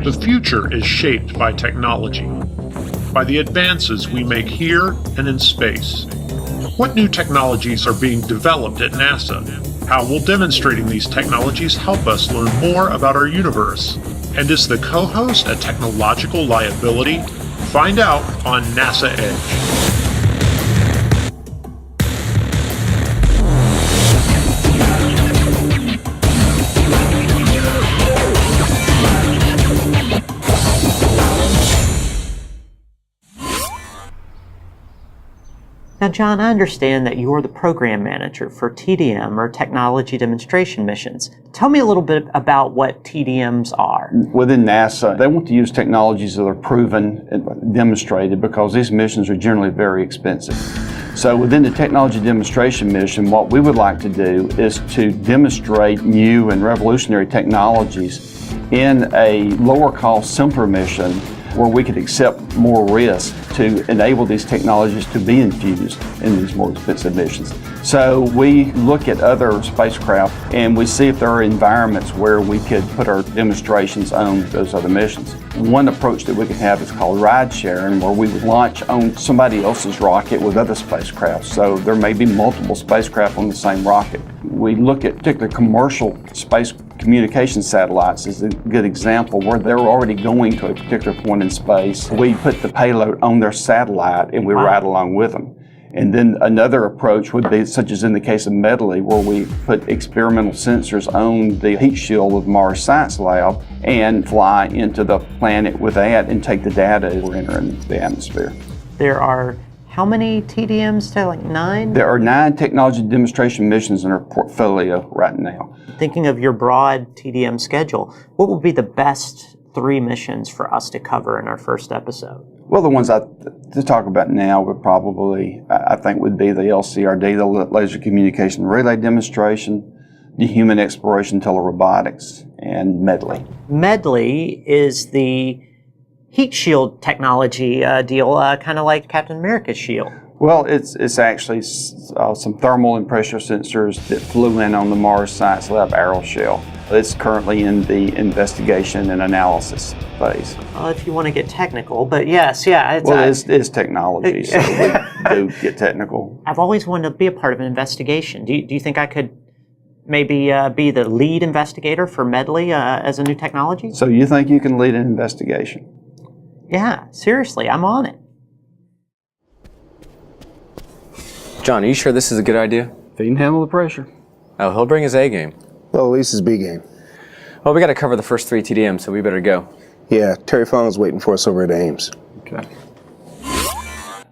The future is shaped by technology, by the advances we make here and in space. What new technologies are being developed at NASA? How will demonstrating these technologies help us learn more about our universe? And is the co-host a technological liability? Find out on NASA Edge. Now, John, I understand that you're the program manager for TDM, or Technology Demonstration Missions. Tell me a little bit about what TDMs are. Within NASA, they want to use technologies that are proven and demonstrated because these missions are generally very expensive. So within the Technology Demonstration Mission, what we would like to do is to demonstrate new and revolutionary technologies in a lower cost, simpler mission where we could accept more risk to enable these technologies to be infused in these more expensive missions. So we look at other spacecraft and we see if there are environments where we could put our demonstrations on those other missions. One approach that we can have is called ride sharing, where we would launch on somebody else's rocket with other spacecraft. So there may be multiple spacecraft on the same rocket. We look at particular commercial space communication satellites is a good example where they're already going to a particular point in space. We put the payload on their satellite and we ride along with them. And then another approach would be, such as in the case of Medley, where we put experimental sensors on the heat shield of Mars Science Lab and fly into the planet with that and take the data as we're entering the atmosphere. There are how many TDMs? Like 9? There are 9 technology demonstration missions in our portfolio right now. Thinking of your broad TDM schedule, what would be the best 3 missions for us to cover in our first episode? Well, the ones to talk about now would probably, I think, would be the LCRD, the Laser Communication Relay Demonstration, the Human Exploration Telerobotics, and Medley. Medley is the heat shield technology deal, kind of like Captain America's shield. Well, it's actually some thermal and pressure sensors that flew in on the Mars Science Lab aeroshell. It's currently in the investigation and analysis phase. Well, if you want to get technical, but yes, yeah. It's technology, so we do get technical. I've always wanted to be a part of an investigation. Do you think I could maybe be the lead investigator for Medley as a new technology? So you think you can lead an investigation? Yeah, seriously, I'm on it. John, are you sure this is a good idea? If he can handle the pressure. Oh, he'll bring his A game. Well, at least his B game. Well, we got to cover the first 3 TDMs, so we better go. Yeah, Terry Fong's waiting for us over at Ames. Okay.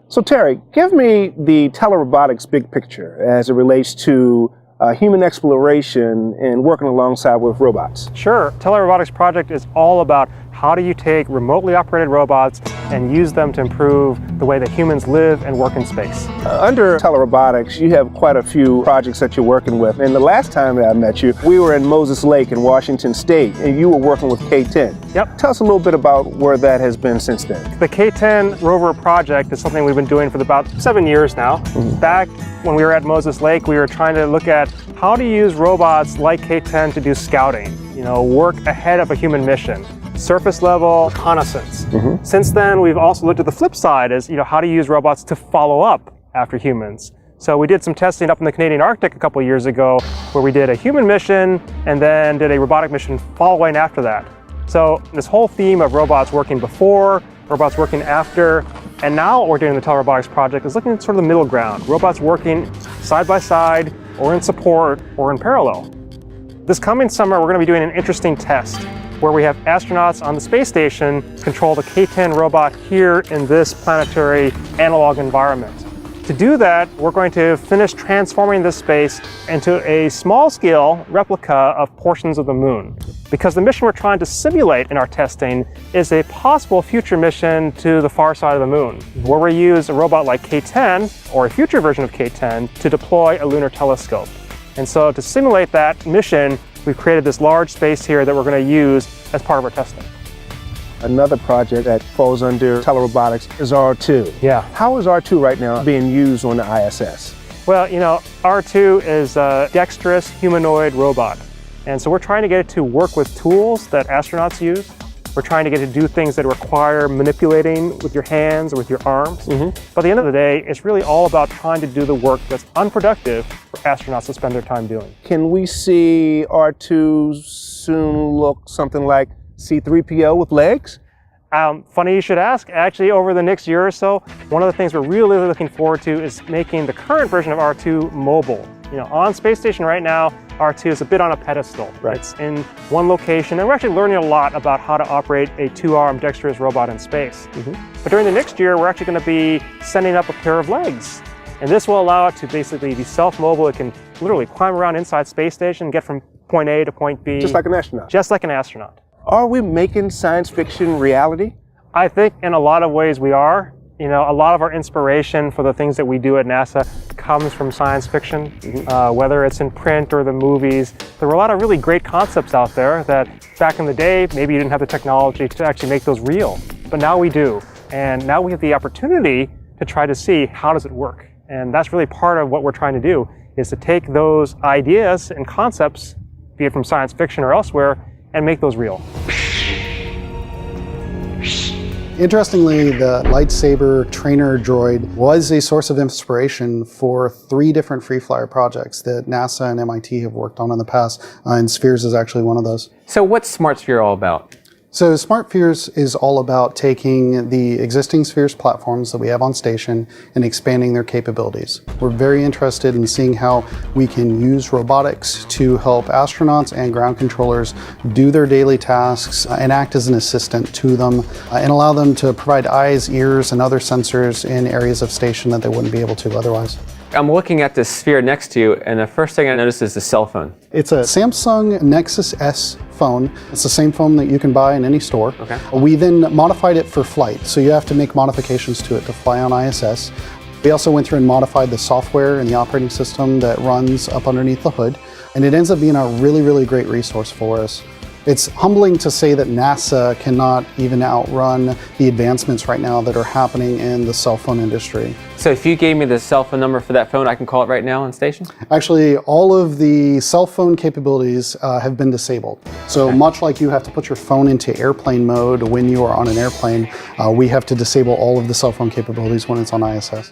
So Terry, give me the telerobotics big picture as it relates to human exploration and working alongside with robots. Sure. Telerobotics project is all about how do you take remotely operated robots and use them to improve the way that humans live and work in space. Under telerobotics, you have quite a few projects that you're working with. And the last time that I met you, we were in Moses Lake in Washington State, and you were working with K-10. Yep. Tell us a little bit about where that has been since then. The K-10 rover project is something we've been doing for about 7 years now. Mm-hmm. Back when we were at Moses Lake, we were trying to look at how to use robots like K-10 to do scouting, work ahead of a human mission. Surface level reconnaissance. Mm-hmm. Since then, we've also looked at the flip side as how to use robots to follow up after humans. So we did some testing up in the Canadian Arctic a couple years ago where we did a human mission and then did a robotic mission following after that. So this whole theme of robots working before, robots working after, and now what we're doing in the Telerobotics project is looking at sort of the middle ground, robots working side by side or in support or in parallel. This coming summer, we're going to be doing an interesting test where we have astronauts on the space station control the K-10 robot here in this planetary analog environment. To do that, we're going to finish transforming this space into a small-scale replica of portions of the moon. Because the mission we're trying to simulate in our testing is a possible future mission to the far side of the moon, where we use a robot like K-10, or a future version of K-10, to deploy a lunar telescope. And so to simulate that mission, we've created this large space here that we're going to use as part of our testing. Another project that falls under telerobotics is R2. Yeah. How is R2 right now being used on the ISS? Well, R2 is a dexterous humanoid robot. And so we're trying to get it to work with tools that astronauts use. We're trying to get to do things that require manipulating with your hands or with your arms. But at the end of the day, it's really all about trying to do the work that's unproductive for astronauts to spend their time doing. Can we see R2 soon look something like C-3PO with legs? Funny you should ask. Actually, over the next year or so, one of the things we're really looking forward to is making the current version of R2 mobile. On space station right now, R2 is a bit on a pedestal. Right. It's in one location, and we're actually learning a lot about how to operate a two-armed dexterous robot in space. But during the next year, we're actually going to be sending up a pair of legs. And this will allow it to basically be self-mobile. It can literally climb around inside space station, get from point A to point B. Just like an astronaut. Just like an astronaut. Are we making science fiction reality? I think in a lot of ways we are. A lot of our inspiration for the things that we do at NASA comes from science fiction, whether it's in print or the movies. There were a lot of really great concepts out there that back in the day, maybe you didn't have the technology to actually make those real, but now we do. And now we have the opportunity to try to see how does it work. And that's really part of what we're trying to do, is to take those ideas and concepts, be it from science fiction or elsewhere, and make those real. Interestingly, the lightsaber trainer droid was a source of inspiration for 3 different free flyer projects that NASA and MIT have worked on in the past, and Spheres is actually one of those. So what's Smart Sphere all about? So Smart Spheres is all about taking the existing Spheres platforms that we have on station and expanding their capabilities. We're very interested in seeing how we can use robotics to help astronauts and ground controllers do their daily tasks and act as an assistant to them and allow them to provide eyes, ears, and other sensors in areas of station that they wouldn't be able to otherwise. I'm looking at this sphere next to you, and the first thing I notice is the cell phone. It's a Samsung Nexus S phone. It's the same phone that you can buy in any store. Okay. We then modified it for flight, so you have to make modifications to it to fly on ISS. We also went through and modified the software and the operating system that runs up underneath the hood, and it ends up being a really, really great resource for us. It's humbling to say that NASA cannot even outrun the advancements right now that are happening in the cell phone industry. So if you gave me the cell phone number for that phone, I can call it right now on station? Actually, all of the cell phone capabilities have been disabled. So much like you have to put your phone into airplane mode when you are on an airplane, we have to disable all of the cell phone capabilities when it's on ISS.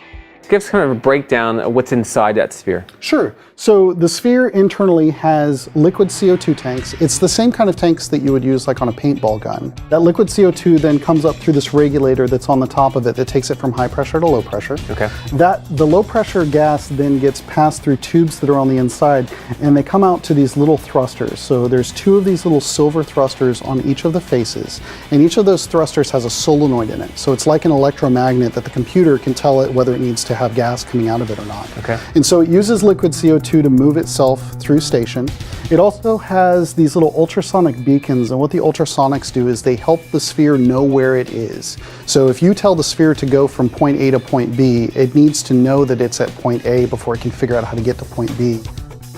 Give us kind of a breakdown of what's inside that sphere. Sure. So the sphere internally has liquid CO2 tanks. It's the same kind of tanks that you would use like on a paintball gun. That liquid CO2 then comes up through this regulator that's on the top of it that takes it from high pressure to low pressure. Okay. The low pressure gas then gets passed through tubes that are on the inside, and they come out to these little thrusters. So there's 2 of these little silver thrusters on each of the faces, and each of those thrusters has a solenoid in it. So it's like an electromagnet that the computer can tell it whether it needs to have gas coming out of it or not. Okay. And so it uses liquid CO2 to move itself through station. It also has these little ultrasonic beacons, and what the ultrasonics do is they help the sphere know where it is. So if you tell the sphere to go from point A to point B, it needs to know that it's at point A before it can figure out how to get to point B.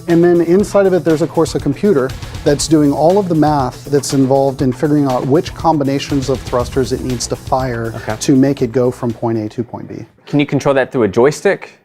And then inside of it, there's of course a computer that's doing all of the math that's involved in figuring out which combinations of thrusters it needs to fire to make it go from point A to point B. Can you control that through a joystick?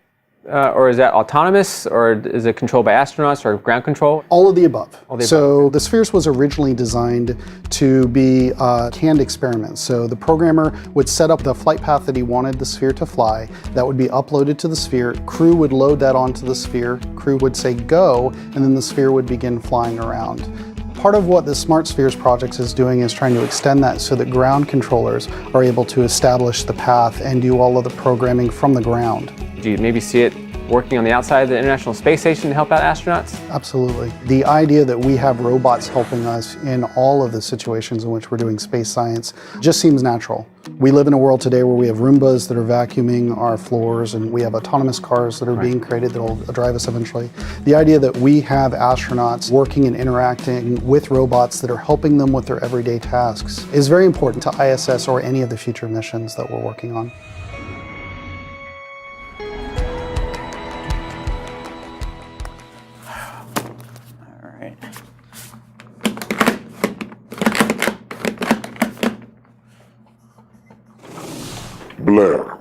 Or is that autonomous, or is it controlled by astronauts or ground control? All of the above. All the above. So the Spheres was originally designed to be canned experiments. So the programmer would set up the flight path that he wanted the sphere to fly. That would be uploaded to the sphere. Crew would load that onto the sphere. Crew would say go, and then the sphere would begin flying around. Part of what the Smart Spheres project is doing is trying to extend that so that ground controllers are able to establish the path and do all of the programming from the ground. Do you maybe see it working on the outside of the International Space Station to help out astronauts? Absolutely. The idea that we have robots helping us in all of the situations in which we're doing space science just seems natural. We live in a world today where we have Roombas that are vacuuming our floors, and we have autonomous cars that are being created that will drive us eventually. The idea that we have astronauts working and interacting with robots that are helping them with their everyday tasks is very important to ISS or any of the future missions that we're working on. Blair,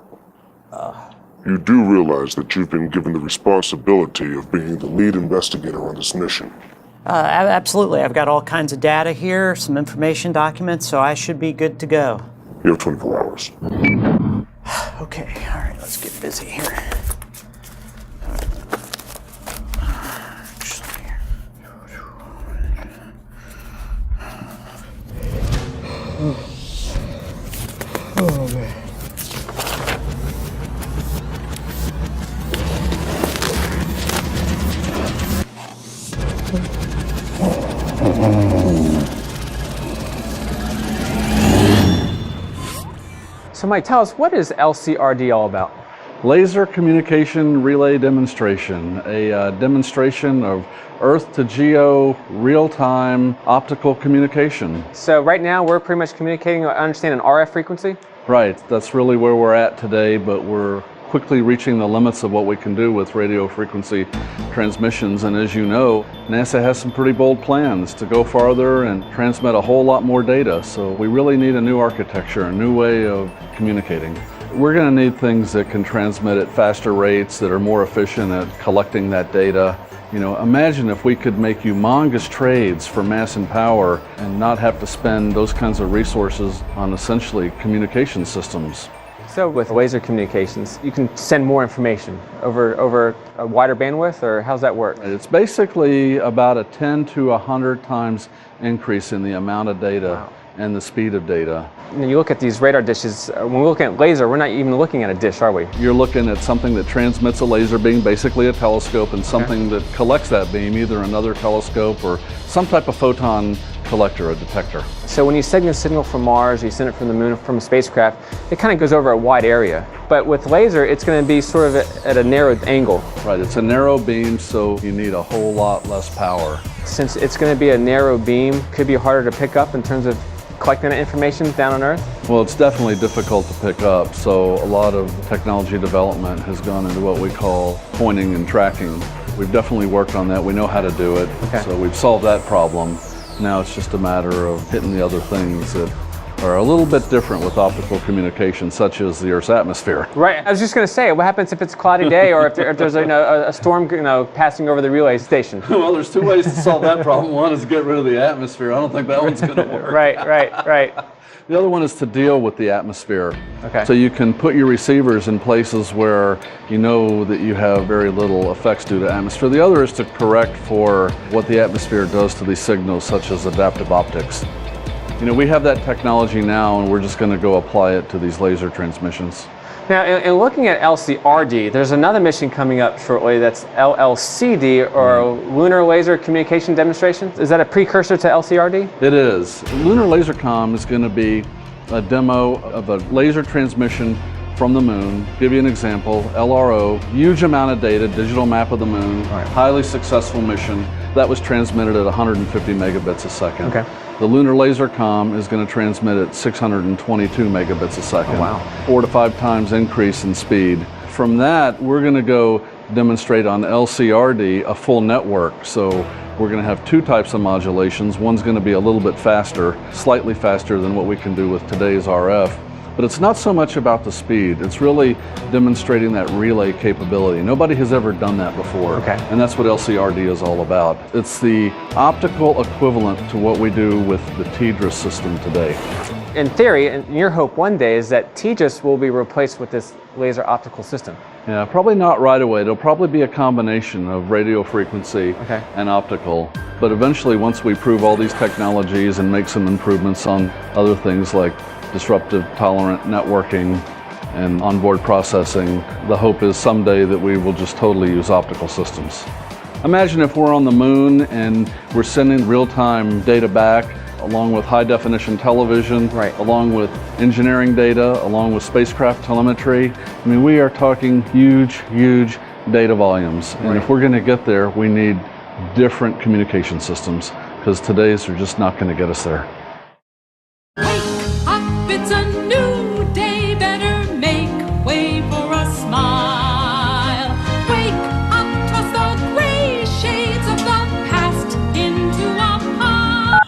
you do realize that you've been given the responsibility of being the lead investigator on this mission. Absolutely. I've got all kinds of data here, some information documents, so I should be good to go. You have 24 hours. Okay, all right, let's get busy here. Oh, man. So Mike, tell us, what is LCRD all about? Laser Communication Relay Demonstration, a demonstration of Earth to Geo real-time optical communication. So right now we're pretty much communicating, I understand, an RF frequency? Right, that's really where we're at today, but we're quickly reaching the limits of what we can do with radio frequency transmissions. And as you know, NASA has some pretty bold plans to go farther and transmit a whole lot more data. So we really need a new architecture, a new way of communicating. We're going to need things that can transmit at faster rates, that are more efficient at collecting that data. You know, imagine if we could make humongous trades for mass and power and not have to spend those kinds of resources on essentially communication systems. So with laser communications, you can send more information over a wider bandwidth, or how's that work? It's basically about a 10 to 100 times increase in the amount of data. Wow. And the speed of data. When you look at these radar dishes, when we're looking at laser, we're not even looking at a dish, are we? You're looking at something that transmits a laser beam, basically a telescope, and something that collects that beam, either another telescope or some type of photon collector, a detector. So when you send a signal from Mars, or you send it from the moon, from a spacecraft, it kind of goes over a wide area. But with laser, it's going to be sort of at a narrowed angle. Right, it's a narrow beam, so you need a whole lot less power. Since it's going to be a narrow beam, could be harder to pick up in terms of collecting that information down on Earth? Well, it's definitely difficult to pick up, so a lot of technology development has gone into what we call pointing and tracking. We've definitely worked on that. We know how to do it, so we've solved that problem. Now it's just a matter of hitting the other things that are a little bit different with optical communication, such as the Earth's atmosphere. Right. I was just going to say, what happens if it's a cloudy day, or if there's a storm passing over the relay station? Well, there's two ways to solve that problem. One is to get rid of the atmosphere. I don't think that one's going to work. Right. The other one is to deal with the atmosphere. Okay. So you can put your receivers in places where you know that you have very little effects due to atmosphere. The other is to correct for what the atmosphere does to these signals, such as adaptive optics. You know, we have that technology now, and we're just going to go apply it to these laser transmissions. Now, in looking at LCRD, there's another mission coming up shortly that's LLCD, or Lunar Laser Communication Demonstration. Is that a precursor to LCRD? It is. Lunar Laser Com is going to be a demo of a laser transmission from the moon. Give you an example, LRO, huge amount of data, digital map of the moon, highly successful mission. That was transmitted at 150 megabits a second. Okay. The Lunar Laser Com is going to transmit at 622 megabits a second. Oh, wow. 4 to 5 times increase in speed. From that, we're going to go demonstrate on LCRD a full network. So we're going to have two types of modulations. One's going to be a little bit faster, slightly faster than what we can do with today's RF. But it's not so much about the speed. It's really demonstrating that relay capability. Nobody has ever done that before. Okay. And that's what LCRD is all about. It's the optical equivalent to what we do with the TDRS system today. In theory, and your hope one day is that TDRS will be replaced with this laser optical system. Yeah, probably not right away. It'll probably be a combination of radio frequency and optical. But eventually, once we prove all these technologies and make some improvements on other things like disruptive tolerant networking and onboard processing, the hope is someday that we will just totally use optical systems. Imagine if we're on the moon and we're sending real-time data back along with high-definition television, along with engineering data, along with spacecraft telemetry. I mean, we are talking huge data volumes. And if we're going to get there, we need different communication systems, because today's are just not going to get us there. It's a new day, better make way for a smile. Wake up, toss the gray shades of the past into a pile.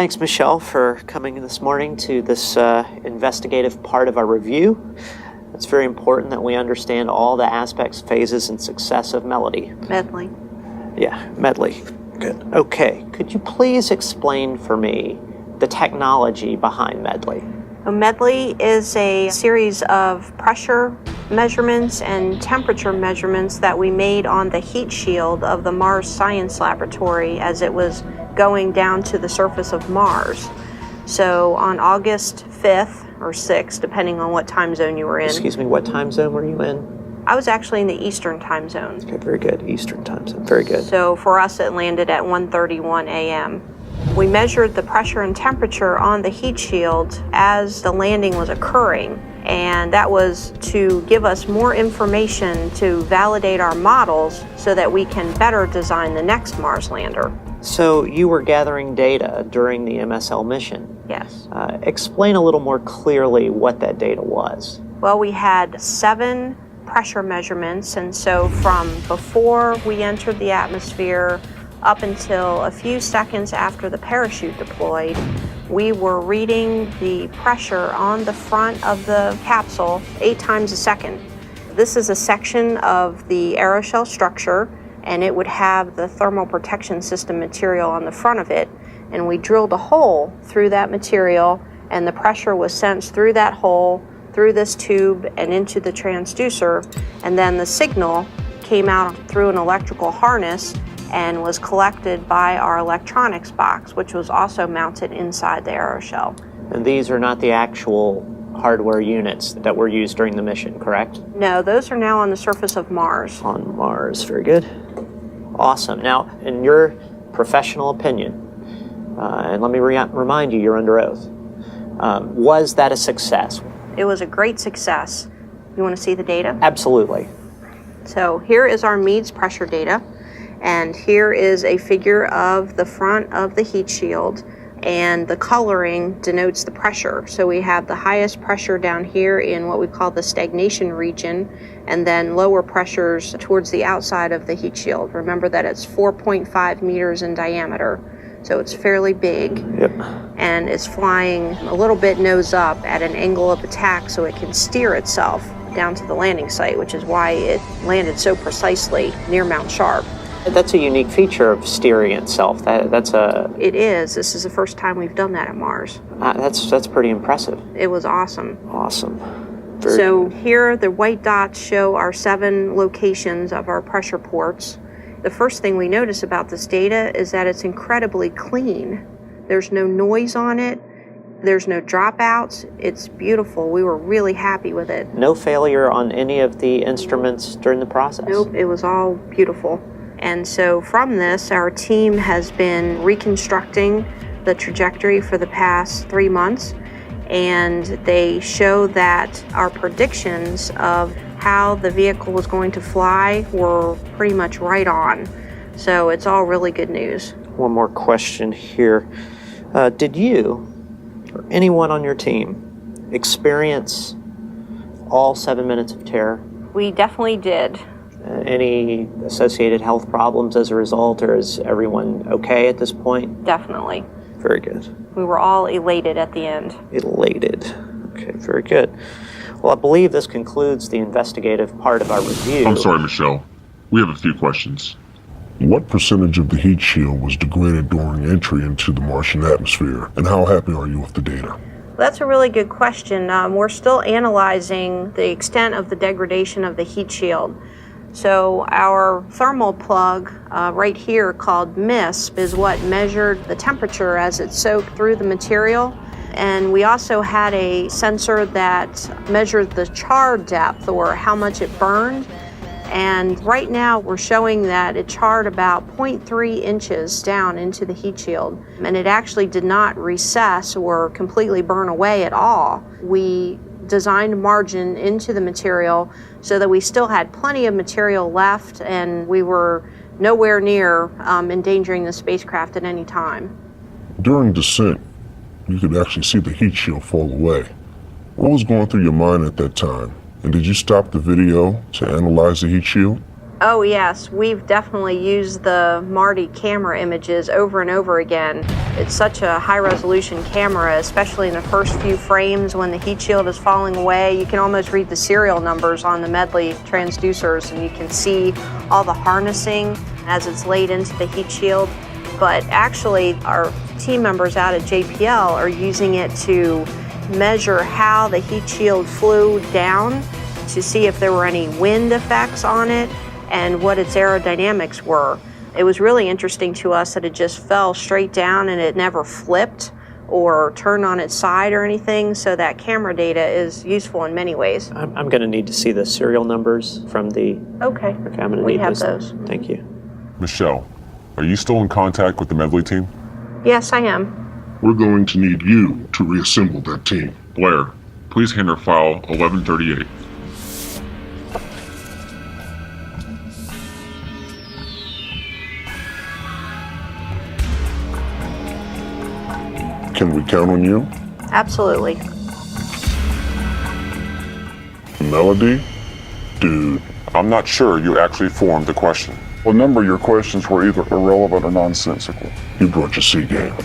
Thanks, Michelle, for coming this morning to this investigative part of our review. It's very important that we understand all the aspects, phases, and success of Melody. Medley. Yeah, Medley. Good. Okay, could you please explain for me the technology behind Medley? Medley is a series of pressure measurements and temperature measurements that we made on the heat shield of the Mars Science Laboratory as it was going down to the surface of Mars. So on August 5th or 6th, depending on what time zone you were in. Excuse me, what time zone were you in? I was actually in the Eastern time zone. Okay, very good. Eastern time zone. Very good. So for us, it landed at 1:31 a.m. We measured the pressure and temperature on the heat shield as the landing was occurring, and that was to give us more information to validate our models so that we can better design the next Mars lander. So you were gathering data during the MSL mission. Yes. Explain a little more clearly what that data was. Well, we had 7 pressure measurements, and so from before we entered the atmosphere up until a few seconds after the parachute deployed, we were reading the pressure on the front of the capsule 8 times a second. This is a section of the aeroshell structure, and it would have the thermal protection system material on the front of it, and we drilled a hole through that material, and the pressure was sensed through that hole, through this tube, and into the transducer, and then the signal came out through an electrical harness and was collected by our electronics box, which was also mounted inside the aeroshell. And these are not the actual hardware units that were used during the mission, correct? No, those are now on the surface of Mars. On Mars, very good. Awesome. Now, in your professional opinion, and let me remind you, you're under oath, was that a success? It was a great success. You want to see the data? Absolutely. So here is our Meads pressure data, and here is a figure of the front of the heat shield, and the coloring denotes the pressure. So we have the highest pressure down here in what we call the stagnation region, and then lower pressures towards the outside of the heat shield. Remember that it's 4.5 meters in diameter, so it's fairly big. Yep. And it's flying a little bit nose up at an angle of attack so it can steer itself down to the landing site, which is why it landed so precisely near Mount Sharp. That's a unique feature of steering itself. It is. This is the first time we've done that at Mars. That's pretty impressive. It was awesome. Awesome. So here the white dots show our 7 locations of our pressure ports. The first thing we notice about this data is that it's incredibly clean. There's no noise on it. There's no dropouts. It's beautiful. We were really happy with it. No failure on any of the instruments during the process? Nope, it was all beautiful. And so from this, our team has been reconstructing the trajectory for the past 3 months, and they show that our predictions of how the vehicle was going to fly were pretty much right on. So it's all really good news. One more question here. Did you or anyone on your team experience all 7 minutes of terror? We definitely did. Any associated health problems as a result, or is everyone okay at this point? Definitely. Very good. We were all elated at the end. Elated. Okay, very good. Well, I believe this concludes the investigative part of our review. I'm sorry, Michelle. We have a few questions. What percentage of the heat shield was degraded during entry into the Martian atmosphere, and how happy are you with the data? That's a really good question. We're still analyzing the extent of the degradation of the heat shield. So our thermal plug right here called MISP is what measured the temperature as it soaked through the material. And we also had a sensor that measured the char depth, or how much it burned. And right now we're showing that it charred about 0.3 inches down into the heat shield. And it actually did not recess or completely burn away at all. We designed margin into the material so that we still had plenty of material left, and we were nowhere near endangering the spacecraft at any time. During descent, you could actually see the heat shield fall away. What was going through your mind at that time? And did you stop the video to analyze the heat shield? Oh yes, we've definitely used the Marty camera images over and over again. It's such a high resolution camera, especially in the first few frames when the heat shield is falling away. You can almost read the serial numbers on the Medley transducers, and you can see all the harnessing as it's laid into the heat shield. But actually, our team members out at JPL are using it to measure how the heat shield flew down to see if there were any wind effects on it and what its aerodynamics were. It was really interesting to us that it just fell straight down and it never flipped or turned on its side or anything, so that camera data is useful in many ways. I'm going to need to see the serial numbers from the... Okay, I'm going to we need have those. those. Thank you. Michelle, are you still in contact with the Medley team? Yes, I am. We're going to need you to reassemble that team. Blair, please hand her file 1138. Can we count on you? Absolutely. Melody? Dude, I'm not sure you actually formed the question. A number of your questions were either irrelevant or nonsensical. You brought your C game.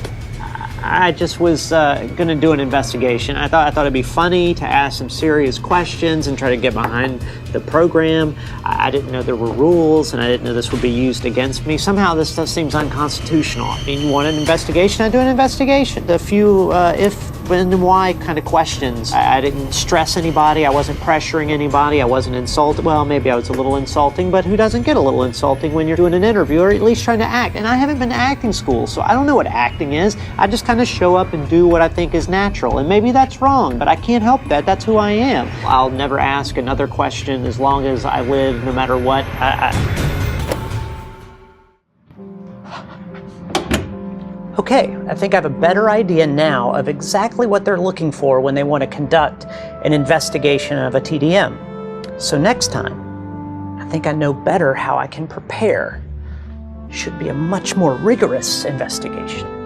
I just was going to do an investigation. I thought it'd be funny to ask some serious questions and try to get behind the program. I didn't know there were rules, and I didn't know this would be used against me. Somehow this stuff seems unconstitutional. I mean, you want an investigation? I do an investigation. The few if, when, and why kind of questions. I didn't stress anybody. I wasn't pressuring anybody. I wasn't insulted. Well, maybe I was a little insulting, but who doesn't get a little insulting when you're doing an interview or at least trying to act? And I haven't been to acting school, so I don't know what acting is. I just kind of show up and do what I think is natural. And maybe that's wrong, but I can't help that. That's who I am. I'll never ask another question as long as I live, no matter what. Okay, I think I have a better idea now of exactly what they're looking for when they want to conduct an investigation of a TDM. So next time, I think I know better how I can prepare. Should be a much more rigorous investigation.